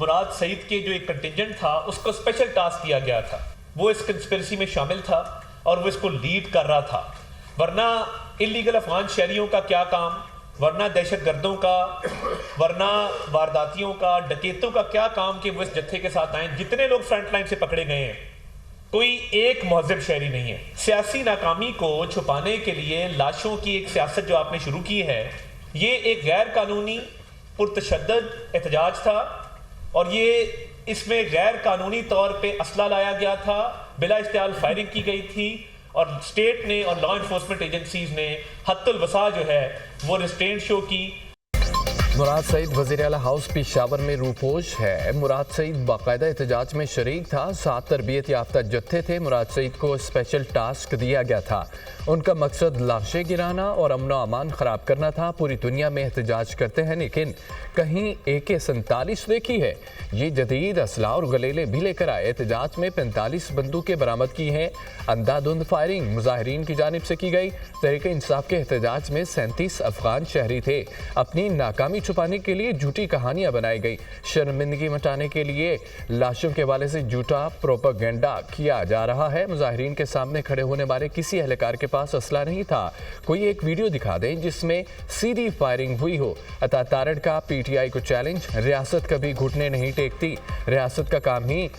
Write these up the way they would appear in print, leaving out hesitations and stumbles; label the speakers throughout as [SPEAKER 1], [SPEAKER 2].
[SPEAKER 1] मुराद सईद के जो एक कंटिजेंट था उसको स्पेशल टास्क दिया गया था, वो इस कंस्पिरेसी में शामिल था और वो इसको लीड कर रहा था। वरना इलीगल अफगान शहरियों का क्या काम, वरना दहशतगर्दों का, वरना वारदातियों का, डकैतों का क्या काम कि वो इस जत्थे के साथ आए। जितने लोग फ्रंट लाइन से पकड़े गए हैं, कोई एक महज़ब शहरी नहीं है। सियासी नाकामी को छुपाने के लिए लाशों की एक सियासत जो आपने शुरू की है, ये एक गैर कानूनी पुरतशद्दद एहतजाज था और ये इसमें गैर कानूनी तौर पे असला लाया गया था, बिला इस्तेमाल फायरिंग की गई थी और स्टेट ने और लॉ इन्फोर्समेंट एजेंसीज ने हद्दुल वसा जो है वो रिस्ट्रेंट शो की।
[SPEAKER 2] मुराद सईद वज़ीर आला हाउस पेशावर में रूपोश है। मुराद सईद बाकायदा एहतजाज में शरीक था, 7 तरबियत याफ्ता जत्थे थे। मुराद सईद को स्पेशल टास्क दिया गया था। उनका मकसद लाशें गिराना और अमन अमान ख़राब करना था। पूरी दुनिया में एहतजाज करते हैं, लेकिन कहीं AK-47 देखी है? ये जदीद असला और गलेले भी लेकर आए। एहतजाज में 45 बंदूकें बरामद की हैं। अंधाधुंध फायरिंग मुजाहिरीन की जानिब से की गई। तहरीक इंसाफ के एहतजाज में 37 अफगान शहरी थे। अपनी नाकामी छुपाने के लिए झूठी कहानियां बनाई गई। शर्मिंदगी मटाने के लिए लाशों के हवाले से झूठा प्रोपेगेंडा किया जा रहा है। मुजाहिरीन के सामने खड़े होने वाले किसी एहलकार के पास असला नहीं था। कोई एक वीडियो दिखा दें जिसमें सीधी फायरिंग हुई हो। अता तारड़ का PTI को चैलेंज। रियासत कभी घुटने नहीं टेकती, रियासत का काम ही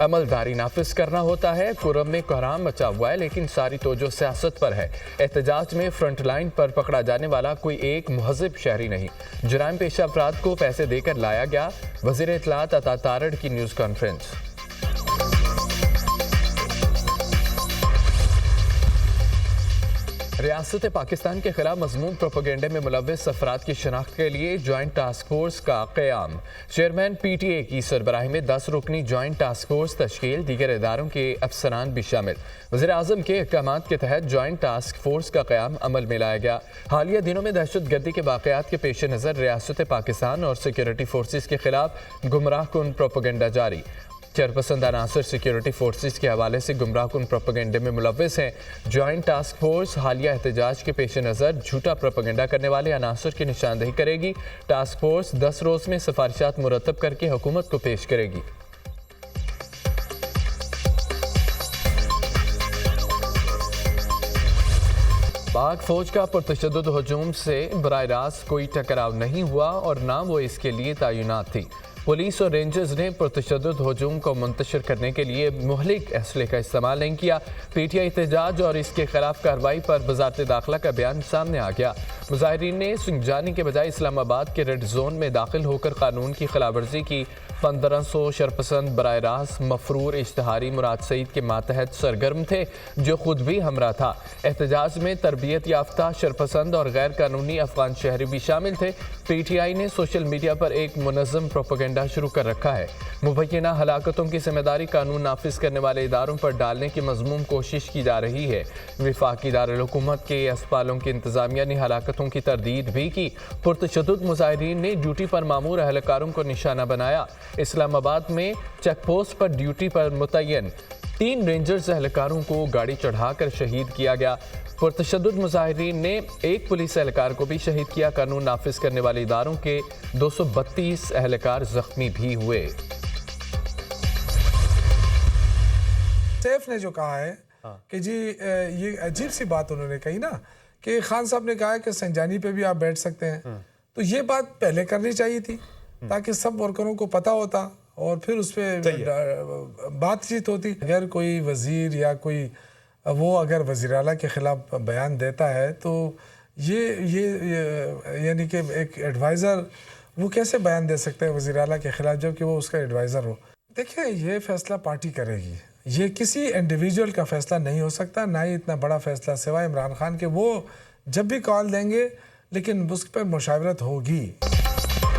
[SPEAKER 2] अमलदारी नाफिज करना होता है। कुरम में कोहराम मचा हुआ है, लेकिन सारी तवज्जो सियासत पर है। एहतजाज में फ्रंट लाइन पर पकड़ा जाने वाला कोई एक महज़ब शहरी नहीं। जुराइम पेशा अफराद को पैसे देकर लाया गया। वज़ीर इत्तलात अता तारड़ की न्यूज़ कॉन्फ्रेंस। रियासत पाकिस्तान के खिलाफ मज़मूम प्रोपेगेंडे में मुलव्वस अफराद की शनाख्त के लिए जॉइंट टास्क फोर्स का क़याम। चेयरमैन PTA की सरबराही में 10 रुकनी जॉइंट टास्क फोर्स तश्कील, दीगर इदारों के अफसरान भी शामिल। वज़ीर आज़म के अहकामात के तहत जॉइंट टास्क फोर्स का क़याम अमल में लाया गया। हालिया दिनों में दहशत गर्दी के वाक़यात के पेश नज़र रियासत पाकिस्तान और सिक्योरिटी फोर्सेस के खिलाफ गुमराह कुन प्रोपेगेंडा जारी। चेयरपर्सन अनासर सिक्योरिटी फोर्सेस के हवाले से गुमराह कुन प्रोपेगेंडे में मुलव्वस हैं। जॉइंट टास्क फोर्स हालिया एहतजाज के पेश नज़र झूठा प्रोपेगेंडा करने वाले अनासर की निशानदेही करेगी। टास्क फोर्स 10 रोज़ में सिफारिशात मुरतब करके हुकूमत को पेश करेगी। पाक फौज का पुरतशद्दुद हुजूम से बराह रास्त कोई टकराव नहीं हुआ और ना वो इसके लिए तैनात थी। पुलिस और रेंजर्स ने पुरतशद्दुद हुजूम को मुंतशिर करने के लिए मुहलिक असले का इस्तेमाल नहीं किया। PTI एहतजाज और इसके खिलाफ कार्रवाई पर वज़ारत दाखिला का बयान सामने आ गया। मुजाहिरीन ने सिंजानी के बजाय इस्लामाबाद के रेड जोन में दाखिल होकर कानून की खिलाफवर्जी की। 1500 शरपसंद बराह रास्त मफरूर इश्तहारी मुराद सईद के मातहत सरगर्म थे, जो खुद भी हमरा था। एहतजाज में तरबियत याफ्ता शरपसंद और गैर कानूनी अफगान शहरी भी शामिल थे। PTI ने सोशल मीडिया पर एक मुनज़्ज़म प्रोपेगेंडा शुरू कर रखा है। मुबैना हलाकतों की जिम्मेदारी कानून नाफिज करने वाले इदारों पर डालने की मज़मूम कोशिश की जा रही है। वफाकी दारुल हुकूमत के अस्पतालों की इंतजामिया ने हलाकतों की तरदीद भी की। पुरतशद्दुद मुजाहिरीन ने ड्यूटी पर मामूर अहलकारों को निशाना बनाया। इस्लामाबाद में चेक पोस्ट पर ड्यूटी पर मुतय्यन 3 रेंजर्स एहलकारों को गाड़ी चढ़ाकर शहीद किया गया। पुरतशद्दुद मुजाहिरीन ने एक पुलिस एहलकार को भी शहीद किया। कानून नाफिज करने वाले इदारों के 232 एहलकार जख्मी भी हुए।
[SPEAKER 3] सैफ ने जो कहा है कि जी ये अजीब सी बात उन्होंने कही ना कि खान साहब ने कहा कि संजानी पे भी आप बैठ सकते हैं, तो ये बात पहले करनी चाहिए थी ताकि सब वर्करों को पता होता और फिर उस पर बातचीत होती। अगर कोई वजीर या कोई वो अगर वज़ीर आला के ख़िलाफ़ बयान देता है तो ये यानी कि एक एडवाइज़र वो कैसे बयान दे सकते हैं वज़ीर आला के ख़िलाफ़ जबकि वो उसका एडवाइज़र हो। देखिए, ये फ़ैसला पार्टी करेगी, ये किसी इंडिविजुअल का फ़ैसला नहीं हो सकता, ना ही इतना बड़ा फ़ैसला सिवाय इमरान खान के। वो जब भी कॉल देंगे लेकिन उस पर मुशावरत होगी।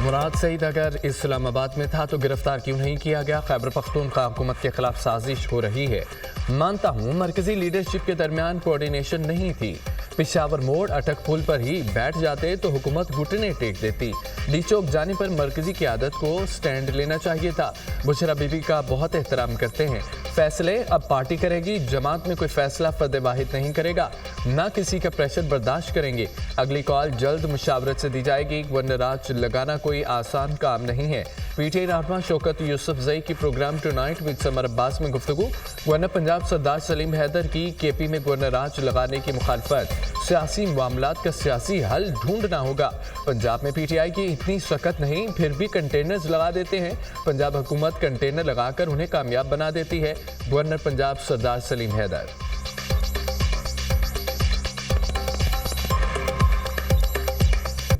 [SPEAKER 2] मुराद सईद अगर इस्लामाबाद में था तो गिरफ्तार क्यों नहीं किया गया? खैबर पख्तूनख्वा हुकूमत के खिलाफ साजिश हो रही है। मानता हूँ मरकजी लीडरशिप के दरमियान कोऑर्डिनेशन नहीं थी। पेशावर मोड़ अटक पुल पर ही बैठ जाते तो हुकूमत घुटने टेक देती। डी चौक जाने पर मरकजी क़यादत को स्टैंड लेना चाहिए था। बुशरा बीबी का बहुत एहतराम करते हैं। फैसले अब पार्टी करेगी, जमात में कोई फैसला फर्द वाहिद नहीं करेगा, ना किसी का प्रेशर बर्दाश्त करेंगे। अगली कॉल जल्द मुशावरत से दी जाएगी, वरना राज लगाना कोई आसान काम नहीं है। पीटीआई रहनुमा शौकत यूसुफजई की programme tonight with Samar Abbas में गुफ्तगू। गवर्नर पंजाब सरदार सलीम हैदर की केपी में गवर्नर राज लगाने की मुखालफत। सियासी मामलात का सियासी हल ढूंढना होगा। पंजाब में पीटीआई की इतनी सख्त नहीं, फिर भी कंटेनर्स लगा देते हैं। पंजाब हुकूमत कंटेनर लगाकर उन्हें कामयाब बना देती है। Governor Punjab Sardar Salim Haider.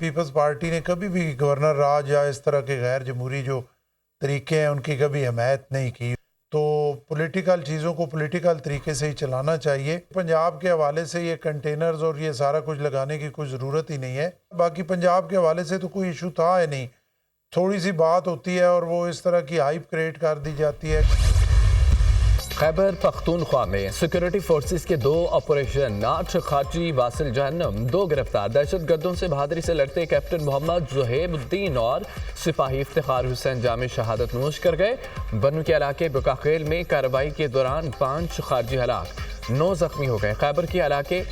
[SPEAKER 4] Peoples party ने कभी भी गवर्नर राज या इस तरह के गैर जमहूरी जो तरीके हैं उनकी कभी हमायत नहीं की। तो पॉलिटिकल चीज़ों को पॉलिटिकल तरीके से ही चलाना चाहिए। पंजाब के हवाले से ये कंटेनर्स और ये सारा कुछ लगाने की कोई ज़रूरत ही नहीं है। बाकी पंजाब के हवाले से तो कोई इशू था ही नहीं, थोड़ी सी बात होती है और वो इस तरह की हाइप क्रिएट कर दी जाती है।
[SPEAKER 2] खैबर पख्तूनख्वा में सिक्योरिटी फोर्सेस के 2 ऑपरेशन, 8 खारजी वासिल जहन्नम, 2 गिरफ्तार। दहशतगर्दों से बहादुरी से लड़ते कैप्टन मोहम्मद ज़ुहैबुद्दीन और सिपाही इफ्तिखार हुसैन जामे शहादत नोश कर गए। बन्नू के इलाके बुकाखेल में कार्रवाई के दौरान 5 खारजी हलाक, 9 जख्मी हो गए। खैबर के इलाके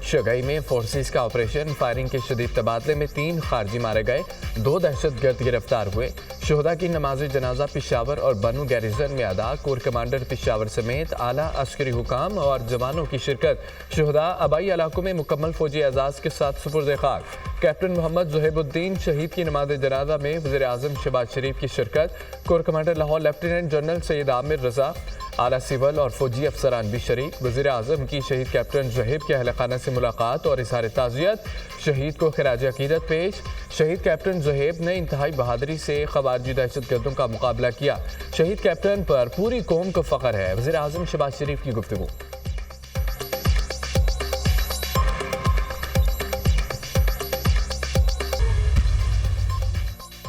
[SPEAKER 2] शगई में फोर्सेस का ऑपरेशन फायरिंग के शदीद तबादले में 3 खारजी मारे गए, 2 दहशतगर्द गिरफ्तार हुए। शोहदा की नमाज जनाजा पिशावर और बन्नू गैरिजन में अदा। कोर कमांडर पिशावर समेत आला अस्करी हुकाम और जवानों की शिरकत। शोहदा आबाई इलाकों में मुकम्मल फौजी एजाज के साथ सुपुर्द खाक। कैप्टन मोहम्मद ज़ुहैबुद्दीन शहीद की नमाज जनाजा में वज़ीर आज़म शहबाज शरीफ की शिरकत। Core commander Lahore lieutenant general Syed Aamir Raza, आला सिविल और फौजी अफसरान भी शरीक। वज़ीर आज़म की शहीद कैप्टन ज़ुहैब के अहल खाना से मुलाकात और इज़हार ताज़ियत। शहीद को खिराज अकीदत पेश। शहीद कैप्टन ज़ुहैब ने इंतहाई बहादुरी से ख़वारिजी दहशतगर्दों का मुकाबला किया। शहीद कैप्टन पर पूरी कौम को फ़ख्र है। वज़ीर आज़म शहबाज शरीफ की गुफ्तगू।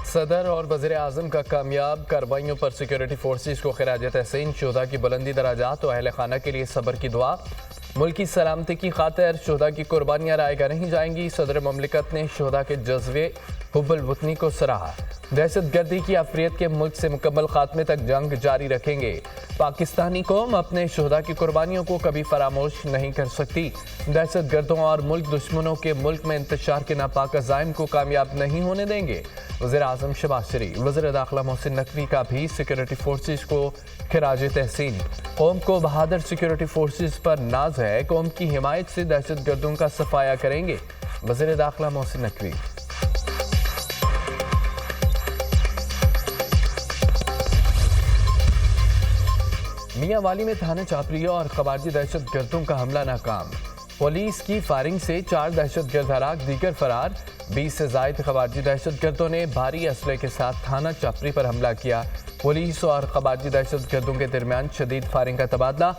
[SPEAKER 2] सदर और वज़ीर आज़म का कामयाब कार्रवाइयों पर सिक्योरिटी फोर्सेस को खिराज तहसीन। शोधा की बुलंदी दराजात और अहल खाना के लिए सब्र की दुआ। मुल्क की सलामती की खातिर शोधा की कुर्बानियाँ रायगा नहीं जाएंगी। सदर ममलिकत ने शोधा के जज्बे हुब्बुल वतनी को सराहा। दहशत गर्दी की आफरियत के मुल्क से मुकम्मल खात्मे तक जंग जारी रखेंगे। पाकिस्तानी कौम अपने शोधा की कुर्बानियों को कभी फरामोश नहीं कर सकती। दहशत गर्दों और मुल्क दुश्मनों के मुल्क में इंतशार के नापाक अज़ाइम को कामयाब नहीं होने देंगे। वज़ीर आज़म शहबाज शरीफ। वज़ीर दाखिला मोहसिन नकवी का भी सिक्योरिटी फोर्सेस को खिराज तहसीन। कौम को बहादुर सिक्योरिटी फोर्सेस पर नाज है, कौम की हिमायत से दहशत गर्दों का सफाया करेंगे। वज़ीर दाखिला मोहसिन नकवी। मियां वाली में थाना चापरिया और खवारिजी दहशत गर्दों का हमला नाकाम। पुलिस की फायरिंग से 4 दहशतगर्द हलाक, दीगर फरार। 20 से जायद खवारिजी दहशतगर्दों ने भारी असले के साथ थाना चापरी पर हमला किया। पुलिस और खवारिजी दहशतगर्दों के दरमियान शदीद फायरिंग का तबादला।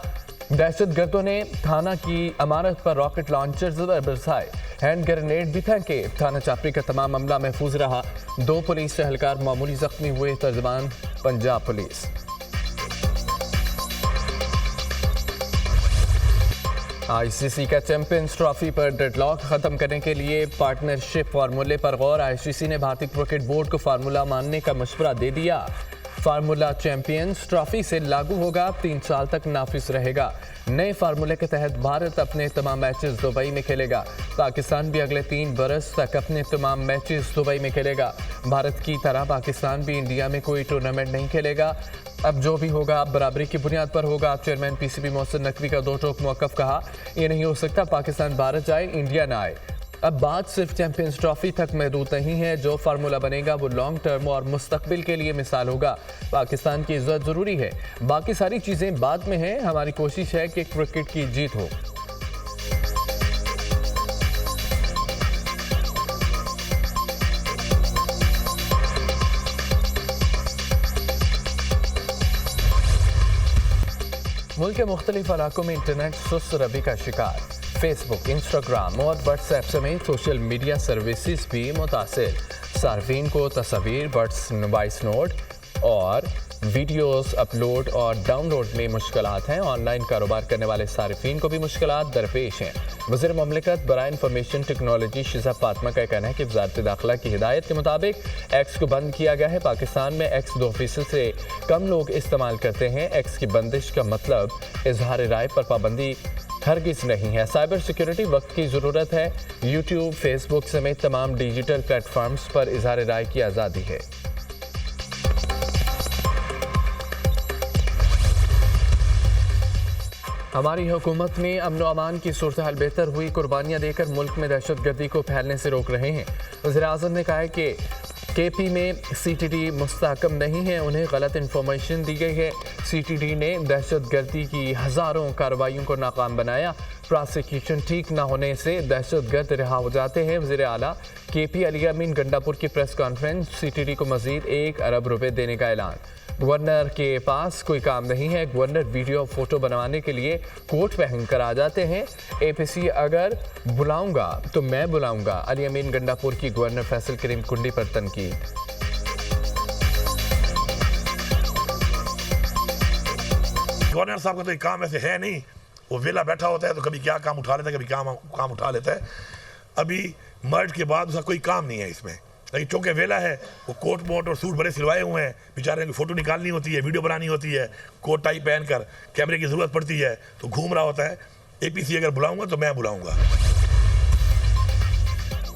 [SPEAKER 2] दहशतगर्दों ने थाना की इमारत पर रॉकेट लॉन्चर्स बरसाए, हैंड ग्रेनेड भी फेंके। थाना चापरी का तमाम मामला महफूज रहा। 2 पुलिस एहलकार मामूली जख्मी हुए। तर्जमान पंजाब पुलिस। आईसीसी का चैंपियंस ट्रॉफी पर डेडलॉक खत्म करने के लिए पार्टनरशिप फार्मूले पर गौर। आईसीसी ने भारतीय क्रिकेट बोर्ड को फार्मूला मानने का मशवरा दे दिया। फार्मूला चैंपियंस ट्रॉफी से लागू होगा, 3 साल तक नाफिज रहेगा। नए फार्मूले के तहत भारत अपने तमाम मैचेस दुबई में खेलेगा। पाकिस्तान भी अगले 3 बरस तक अपने तमाम मैचेस दुबई में खेलेगा। भारत की तरह पाकिस्तान भी इंडिया में कोई टूर्नामेंट नहीं खेलेगा। अब जो भी होगा बराबरी की बुनियाद पर होगा। चेयरमैन पीसीबी मोहसिन नकवी का 2 टोक मौक़िफ़ कहा, यह नहीं हो सकता पाकिस्तान भारत जाए, इंडिया ना आए। अब बात सिर्फ चैंपियंस ट्रॉफी तक महदूद नहीं है। जो फार्मूला बनेगा वो लॉन्ग टर्म और मुस्तकबिल के लिए मिसाल होगा। पाकिस्तान की इज्जत ज़रूरी है, बाकी सारी चीज़ें बाद में हैं। हमारी कोशिश है कि क्रिकेट की जीत हो। मुल्क के मुख्तलिफ इलाकों में इंटरनेट सुस्त रबी का शिकार। फेसबुक, इंस्टाग्राम और व्हाट्सएप समेत सोशल मीडिया सर्विसेज भी मुतासिर। सार्फिन को तस्वीर, वॉइस नोट और वीडियोस अपलोड और डाउनलोड में मुश्किलात हैं। ऑनलाइन कारोबार करने वाले सारिफीन को भी मुश्किलात दरपेश हैं। वज़ीर मुमलिकत बराए इंफॉर्मेशन टेक्नोलॉजी शिजा फातिमा का कहना है कि वज़ारत दाखिला की हिदायत के मुताबिक एक्स को बंद किया गया है। पाकिस्तान में एक्स 2% से कम लोग इस्तेमाल करते हैं। एक्स की बंदिश का मतलब इजहार राय पर पाबंदी हरगिज़ नहीं है। साइबर सिक्योरिटी वक्त की ज़रूरत है। यूट्यूब, फेसबुक समेत तमाम डिजिटल प्लेटफॉर्म्स पर इजहार राय की आज़ादी है। हमारी हुकूमत में अमन व अमान की सूरत हाल बेहतर हुई। कुर्बानियाँ देकर मुल्क में दहशत गर्दी को फैलने से रोक रहे हैं। वज़ीर-ए-आज़म ने कहा है कि KP में CTD मुस्तहकम नहीं है, उन्हें गलत इन्फॉर्मेशन दी गई है। CTD ने दहशत गर्दी की हज़ारों कार्रवाइयों को नाकाम बनाया। प्रोसिक्यूशन ठीक न होने से दहशत गर्द रिहा हो जाते हैं। वज़ीर आला KP अली अमीन गंडापुर की प्रेस कॉन्फ्रेंस। CTD को मज़ीद 1 अरब रुपए देने का ऐलान। गवर्नर के पास कोई काम नहीं है। गवर्नर वीडियो फोटो बनवाने के लिए कोट पहन कर आ जाते हैं। APC अगर बुलाऊंगा तो मैं बुलाऊंगा। अली अमीन गंडापुर की गवर्नर फैसल करीम कुंडी पर तनकीद।
[SPEAKER 5] गवर्नर साहब का तो एक काम ऐसे है नहीं, वो वेला बैठा होता है तो कभी क्या काम उठा लेता है, कभी काम उठा लेता है। अभी मर्ज के बाद उसका कोई काम नहीं है इसमें, लेकिन चूंकि वेला है वो कोट मोट और सूट बड़े सिलवाए हुए हैं। बेचारे की फ़ोटो निकालनी होती है, वीडियो बनानी होती है, कोट टाई पहन कर कैमरे की ज़रूरत पड़ती है तो घूम रहा होता है। APC अगर बुलाऊंगा तो मैं बुलाऊंगा।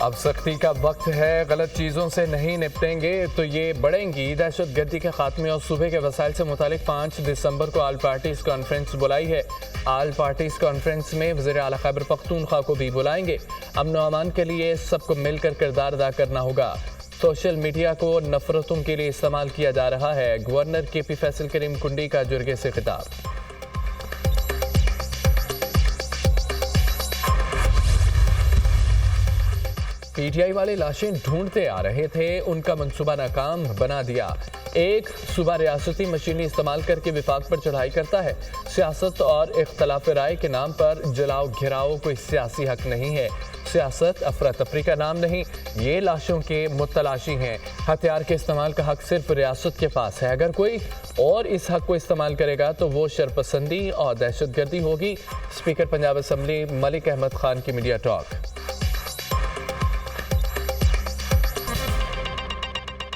[SPEAKER 2] अब सख्ती का वक्त है। गलत चीज़ों से नहीं निपटेंगे तो ये बढ़ेंगी। दहशत गर्दी के खात्मे और सूबे के वसाइल से मुतालिक 5 दिसंबर को आल पार्टीज़ कॉन्फ्रेंस बुलाई है। आल पार्टीज़ कॉन्फ्रेंस में वज़ीर आला खैबर पख्तूनख्वा को भी बुलाएंगे। अमन व अमान के लिए सबको मिलकर किरदार अदा करना होगा। सोशल मीडिया को नफरतों के लिए इस्तेमाल किया जा रहा है। गवर्नर KP फैसल करीम कुंडी का जुर्गे से खिताब। PTI वाले लाशें ढूंढते आ रहे थे, उनका मंसूबा नाकाम बना दिया। एक सूबा रियासती मशीनी इस्तेमाल करके विफाक पर चढ़ाई करता है। सियासत और इख्तलाफ राय के नाम पर जलाओ घिराओ कोई सियासी हक नहीं है। सियासत अफरा तफरी का नाम नहीं, ये लाशों के मुतलाशी हैं। हथियार के इस्तेमाल का हक सिर्फ रियासत के पास है। अगर कोई और इस हक को इस्तेमाल करेगा तो वो शरपसंदी और दहशत गर्दी होगी। स्पीकर पंजाब असम्बली मलिक अहमद खान की मीडिया टॉक।